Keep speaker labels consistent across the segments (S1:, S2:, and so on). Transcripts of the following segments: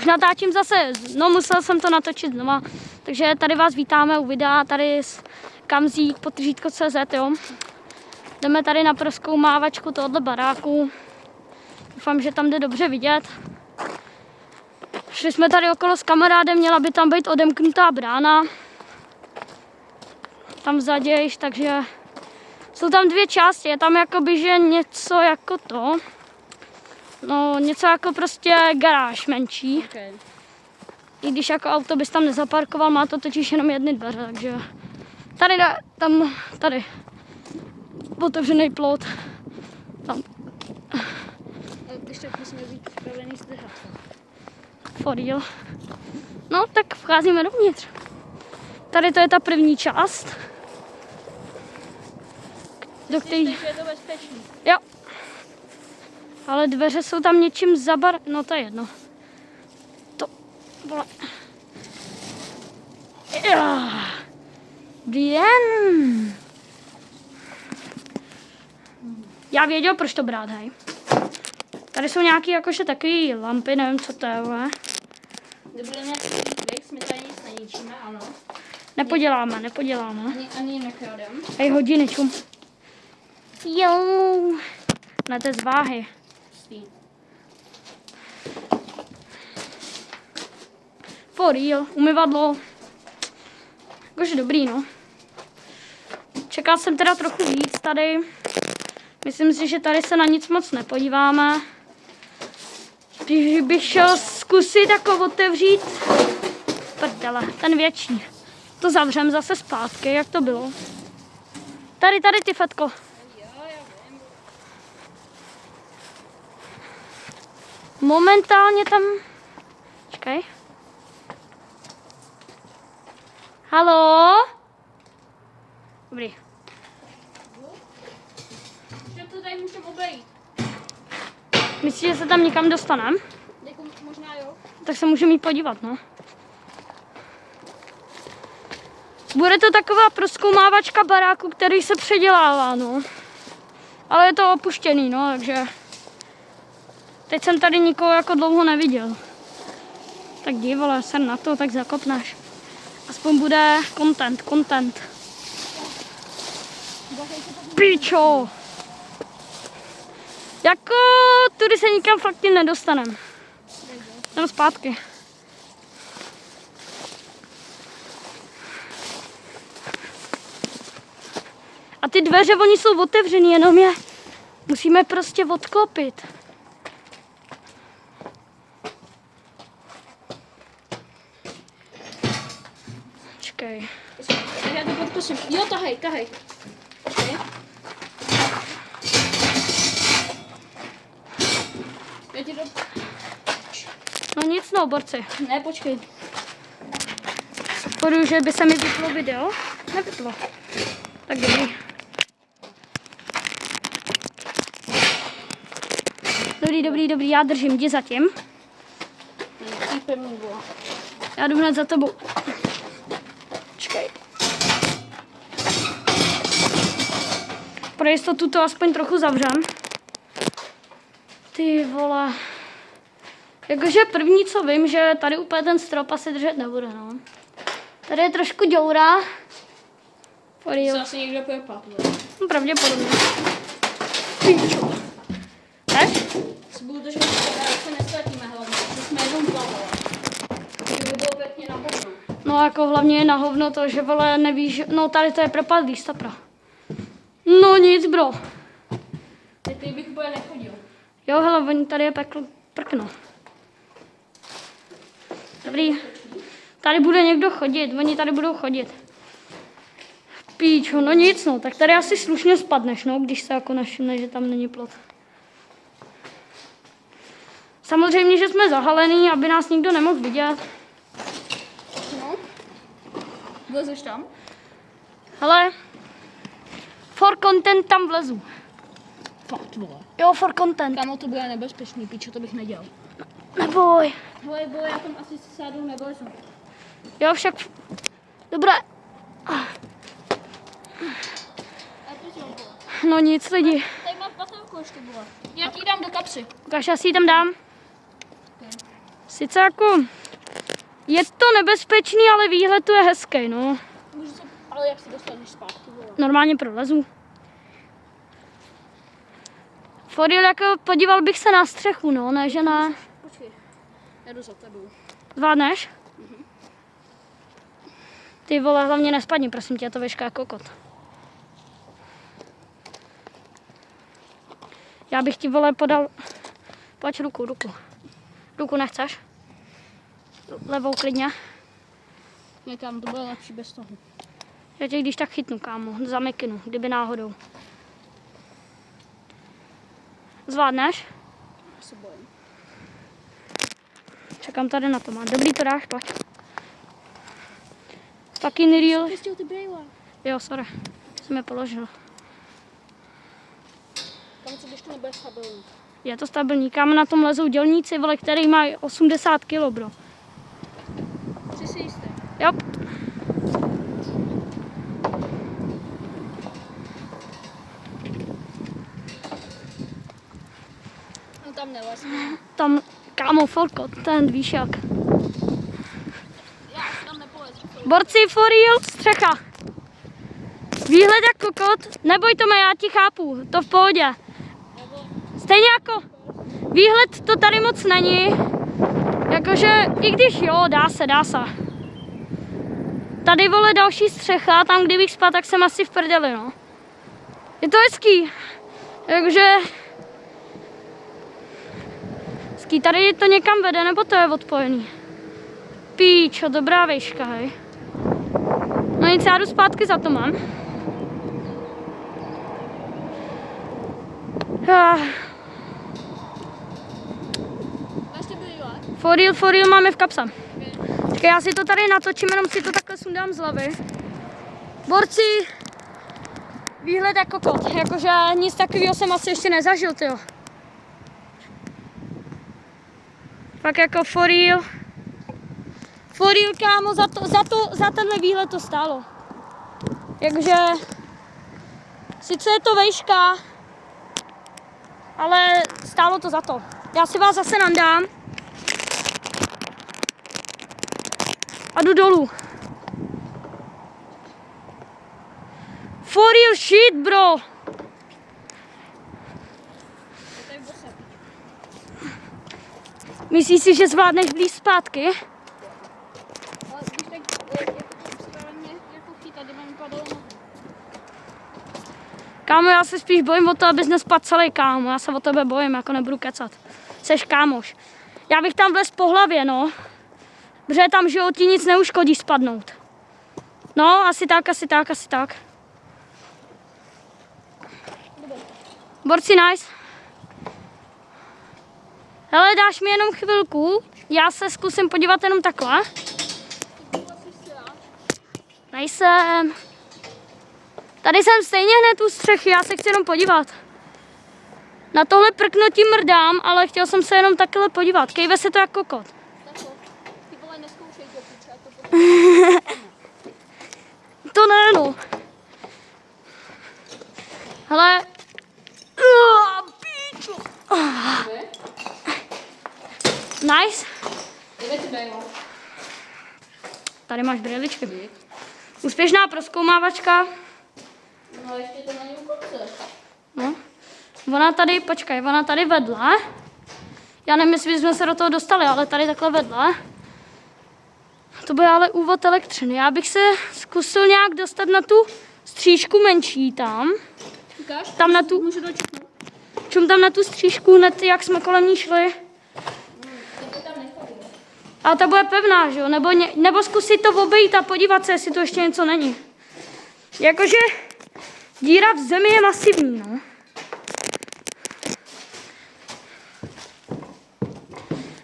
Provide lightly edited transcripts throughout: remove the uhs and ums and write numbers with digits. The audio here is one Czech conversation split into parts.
S1: natáčím zase, no musel jsem to natočit znova. Takže tady vás vítáme u videa, tady z Kamzík _CZ, jo. Jdeme tady na prozkoumávačku tohoto baráku. Doufám, že tam jde dobře vidět. Šli jsme tady okolo s kamarádem, měla by tam být odemknutá brána. Tam vzadějš, takže jsou tam dvě části, je tam jakoby, že něco jako to. No, něco jako prostě garáž menší.
S2: Okay.
S1: I když jako auto bys tam nezaparkoval, má to totiž jenom jedny dveře, takže tady otevřený plot. Tam.
S2: Když tak musíme být připravený zdrhat.
S1: For real. No, tak vcházíme dovnitř. Tady to je ta první část. Do který...
S2: Je to bezpečný.
S1: Jo. Ale dveře jsou tam něčím no to je jedno. To, vole. Bien. Já věděl, proč to brát, hej. Tady jsou nějaký jakože takový lampy, nevím, co to je, vole.
S2: Nebude nějaký tricks, my tady nic neničíme, ano.
S1: Nepoděláme.
S2: Ani nekradem.
S1: Hej, hodiny, čum. Jo. Ne, to je z váhy. For real, umyvadlo. Jakože dobrý, no. Čekal jsem teda trochu víc tady. Myslím si, že tady se na nic moc nepodíváme. Když bych šel zkusit jako otevřít prdele, ten větší. To zavřem zase zpátky, jak to bylo. Tady, ty Fetko. Momentálně tam... Čekaj. Haló? Dobrý.
S2: Že to tady můžeme obejít.
S1: Myslíš, že se tam někam dostaneme?
S2: Jako možná jo.
S1: Tak se můžeme jít podívat, no. Bude to taková prozkoumávačka baráku, který se předělává, no. Ale je to opuštěný, no, takže... Teď jsem tady nikoho jako dlouho neviděl. Tak dívole, ser na to, tak zakopneš. Aspoň bude content. Pičo! Jako tudy se nikam fakt tím nedostanem. Jdem zpátky. A ty dveře, oni jsou otevřený, jenom je musíme prostě odklopit. Čekej.
S2: Já to podkusím. Jo, tahej. Okay. Já ti to...
S1: No nic, no, borci.
S2: Ne, počkej.
S1: Podu, že by se mi vyplo video. Nevyplo. Tak dobrý. Dobrý, já držím, jdi zatím. Já jdu hned za tebou. Čekaj. Pro jistotu to aspoň trochu zavřem. Ty vole. Jakože první, co vím, že tady úplně ten strop asi držet nebude, no. Tady je trošku děura.
S2: Se asi někdo pojepat,
S1: no, pravděpodobně. Píčo. Jdeš?
S2: Se budu držet, se nestratíme hlavně, že jsme jenom plavali. To by bylo pěkně na hovno.
S1: No jako hlavně je na hovno to, že vole nevíš, no tady to je propadlý, stopra. No nic, bro.
S2: Teď bych úplně nechodil.
S1: Jo, hele, oni tady je prkno. Dobrý. Tady bude někdo chodit, oni tady budou chodit. Píčo, no nic, no, tak tady asi slušně spadneš, no, když se jako našimne, že tam není plot. Samozřejmě, že jsme zahalený, aby nás nikdo nemohl vidět.
S2: No. Vlezeš tam?
S1: Hele, for content tam vlezu.
S2: Fakt, vole.
S1: Jo, for content.
S2: Kámo, to bude nebezpečný, pičo, to bych nedělal.
S1: Neboj.
S2: Hele, já tam asi sádu nevlezu.
S1: Jo, však... Dobré. No nic, lidi.
S2: Tady mám patelku ještě, vole. Já ti dám do kapsy.
S1: Ukáž, já si ji tam dám. Sice jako je to nebezpečný, ale výhled tu je hezký, no.
S2: Ale jak se dostaneš zpátky, vole?
S1: Normálně prolezu. Foril, jako podíval bych se na střechu, no, ne, že ne.
S2: Počkej, já jdu za tebou.
S1: Zvládneš? Ty vole, hlavně nespadni, prosím tě, je to výška jako kokot. Já bych ti, vole, podal... Pojď ruku. Ruku nechceš? Levou klidně.
S2: Někam, to bude lepší bez toho.
S1: Já tě když tak chytnu, kámo, zamyknu, kdyby náhodou. Zvládneš?
S2: Já se bojím.
S1: Čekám tady na to, má. Dobrý, to dáš, pojď. Fucking real.
S2: Pustil ty brejle.
S1: Jo, sorry, jsem je položil.
S2: Kam co, když to nebude stabilní?
S1: Je to stabilní, kámo, na tom lezou dělníci, vole, který mají 80 kg, bro.
S2: Jsi si jistý?
S1: Jo.
S2: No tam nelez.
S1: Tam, kámo, forkot, ten víš jak.
S2: Já tam nepolezu.
S1: Borci, for real, střecha. Výhled jak kokot, neboj to, já ti chápu, to v pohodě. Stejně jako výhled to tady moc není, jakože i když jo, dá se. Tady, vole, další střecha, tam kdybych spal, tak jsem asi v prdeli, no. Je to hezký, takže... Hezký, tady to někam vede, nebo to je odpojený? Píčo, dobrá výška, hej. No nic, já jdu zpátky za to mám.
S2: Ještě brejle?
S1: For real máme v kapse. Čekaj, já si to tady natočím, jenom si to takhle sundám z hlavy. Borci, výhled jako kot, jakože nic takového jsem asi ještě nezažil, tyjo. Fakt jako for real, kámo, za tenhle výhled to stálo. Jakože, sice je to vejška, ale stálo to za to. Já si vás zase nandám. A jdu dolů. For real shit, bro. Myslíš si, že zvládneš blíž zpátky?
S2: Ale když tak jako správně jako chytat, kdyby mi padalo nohu.
S1: Kámo, já se spíš bojím o to, abys nespadl celý, kámo. Já se o tebe bojím, jako nebudu kecat. Seš kámoš. Já bych tam vlez po hlavě, no. Protože tam, že ti nic neuškodí spadnout. No, asi tak. Borci, nice. Hele, dáš mi jenom chvilku. Já se zkusím podívat jenom takhle. Nejsem. Tady jsem stejně hned u střechy, já se chci jenom podívat. Na tohle prknutí mrdám, ale chtěl jsem se jenom takhle podívat. Kejve se to jako kokot.
S2: Ty vole, neskoušej to, píče, a to potom...
S1: To ne, no. Hele. Píču. Nice. Tady máš brýličky. Úspěšná prozkoumávačka.
S2: No ještě to není u konce.
S1: No. Ona tady vedla. Já nevím, jestli jsme se do toho dostali, ale tady takhle vedla. To byl ale úvod elektřiny. Já bych se zkusil nějak dostat na tu střížku menší tam.
S2: Ukáž?
S1: Tam na tu,
S2: Můžu dočknout.
S1: čum tam na tu střížku hned, jak jsme kolem ní šli.
S2: To tam nechodí.
S1: A ta bude pevná, že jo? Nebo zkusit to obejít a podívat se, jestli to ještě něco není. Jakože díra v zemi je masivní, no.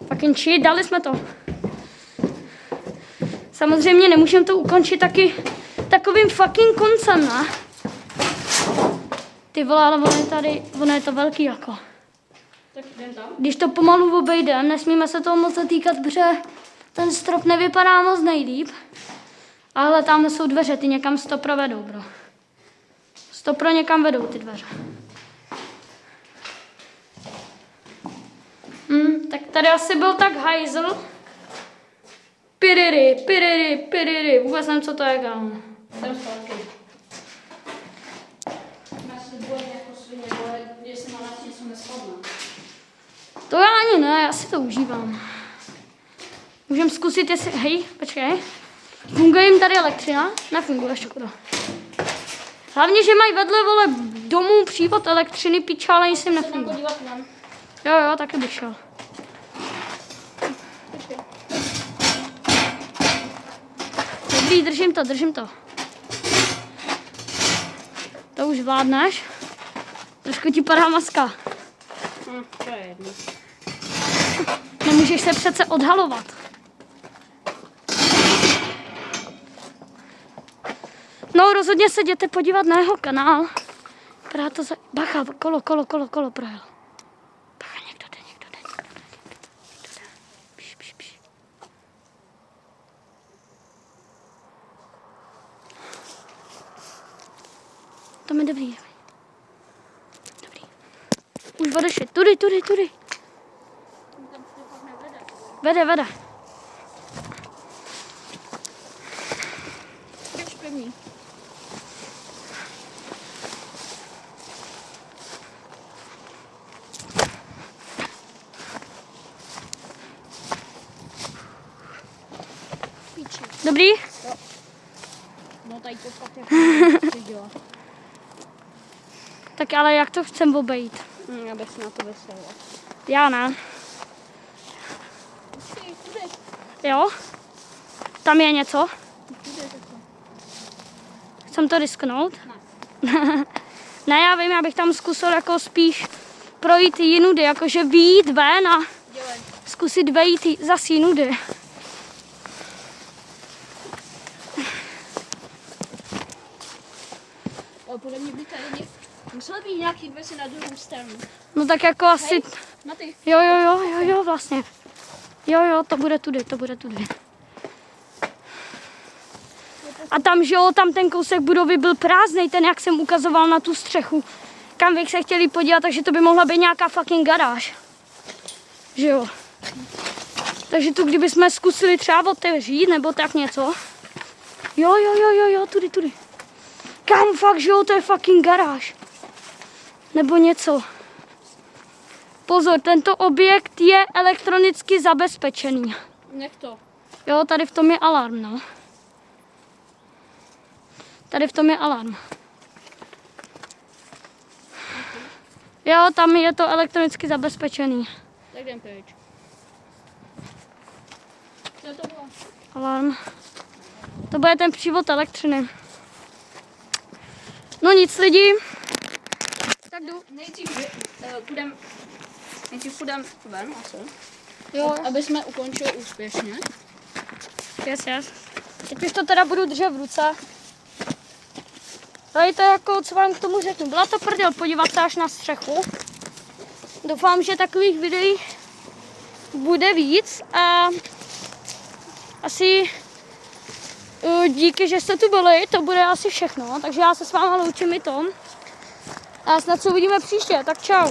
S1: Fucking shit, dali jsme to. Samozřejmě nemůžeme to ukončit taky takovým fucking koncem, ne? Ty vole, ale ono je to velký jako.
S2: Tak jdem tam.
S1: Když to pomalu obejdem, nesmíme se toho moc zatýkat, protože ten strop nevypadá moc nejlíp. Ale tam jsou dveře, ty někam stopro vedou, bro. Stopro někam vedou ty dveře. Tak tady asi byl tak hajzl. Piriry. Vůbec nevím, co to je, kámo.
S2: Jsem zpátky. Máš si bojit jako svině, ale když se na nás něco nespadne.
S1: To já ani ne, já si to užívám. Můžeme zkusit, jestli... Hej, počkej. Funguje jim tady elektřina? Nefunguje, škoda. Hlavně, že mají vedle, vole, domů přívod elektřiny, piča, ale nic jim
S2: Se tam
S1: nefunguje.
S2: podívat ven.
S1: Jo, taky bych šel.
S2: Počkej.
S1: Dobrý, držím to. To už vládneš. Trošku ti padá maska.
S2: To je jedno.
S1: Nemůžeš se přece odhalovat. No, rozhodně se jděte podívat na jeho kanál. Která to za... Bacha, kolo projel. Bacha, někdo jde. Pš. To je dobrý. Už odešli. Tudy. Vede.
S2: Jdeš první. Píči.
S1: Dobrý?
S2: No tady to fakt jako dělá.
S1: Tak ale jak to chcem obejít?
S2: Já bych se na to veselila.
S1: Já ne.
S2: Tudy.
S1: Jo? Tam je něco?
S2: Tudy takhle.
S1: Chcem to risknout?
S2: Ne.
S1: Ne, já vím, já bych tam zkusil jako spíš projít jinudy, jakože vyjít ven a
S2: Dělej.
S1: zkusit vejít zas jinudy.
S2: Ale podle mě by tady muselo být nějaký dveře na druhou stranu.
S1: No tak jako asi...
S2: Hej, na ty.
S1: Jo, vlastně. Jo, to bude tudy. A tam, že jo, tam ten kousek budovy byl prázdnej, ten, jak jsem ukazoval na tu střechu, kam bych se chtěli podívat, takže to by mohla být nějaká fucking garáž. Že jo. Takže tu, kdybychom zkusili třeba otevřít, nebo tak něco. Jo, tudy. Kam fakt, že jo, to je fucking garáž. Nebo něco. Pozor, tento objekt je elektronicky zabezpečený.
S2: Nech to.
S1: Jo, tady v tom je alarm, no. Tady v tom je alarm. Jo, tam je to elektronicky zabezpečený.
S2: Tak jdem pryč. Co to bylo?
S1: Alarm. To bude ten přívod elektřiny. No nic, lidi. Tak jdu.
S2: Nejdřív půjdem ven asi.
S1: Jo,
S2: Aby jsme ukončili úspěšně.
S1: yes. Teď už to teda budu držet v ruce. Tady to jako, co vám k tomu řeknu. Byla to prdel podívat se až na střechu. Doufám, že takových videí bude víc a asi díky, že jste tu byli, to bude asi všechno. Takže já se s váma loučím i tom. A snad se uvidíme příště, tak čau.